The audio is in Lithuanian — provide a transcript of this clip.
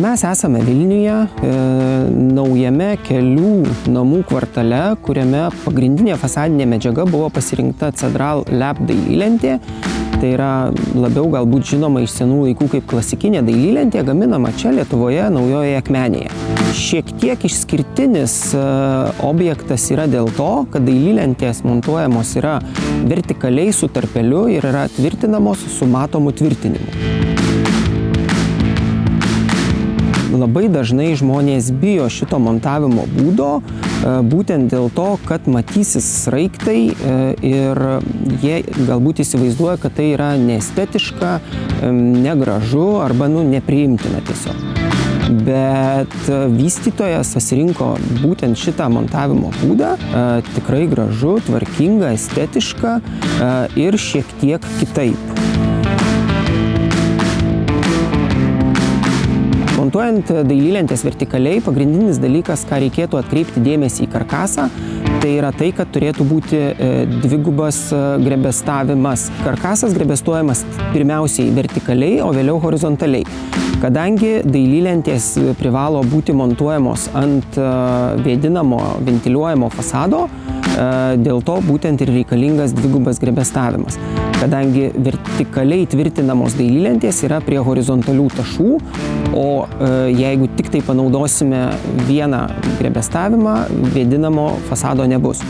Mes esame Vilniuje, naujame Kelių namų kvartale, kuriame pagrindinė fasadinė medžiaga buvo pasirinkta Cedral Lab dailylentė. Tai yra labiau galbūt žinoma iš senų laikų kaip klasikinė dailylentė, gaminama čia Lietuvoje, Naujojoje Akmenėje. Šiek tiek išskirtinis objektas yra dėl to, kad dailylentės montuojamos yra vertikaliai su tarpeliu ir yra tvirtinamos su matomu tvirtinimu. Labai dažnai žmonės bijo šito montavimo būdo, būtent dėl to, kad matysis sraigtai ir jie galbūt įsivaizduoja, kad tai yra neestetiška, negražu arba nepriimtina tiesiog. Bet vystytojas pasirinko būtent šitą montavimo būdą, tikrai gražu, tvarkinga, estetiška ir šiek tiek kitaip. Montuojant dailylentės vertikaliai, pagrindinis dalykas, ką reikėtų atkreipti dėmesį į karkasą, tai yra tai, kad turėtų būti dvigubas grebestavimas. Karkasas grebestuojamas pirmiausiai vertikaliai, o vėliau horizontaliai. Kadangi dailylentės privalo būti montuojamos ant vėdinamo, ventiliuojamo fasado, dėl to būtent ir reikalingas dvigubas grebestavimas. Kadangi vertikaliai tvirtinamos dailylentės yra prie horizontalių tašų, o jeigu tik tai panaudosime vieną grebestavimą, vėdinamo fasado nebus.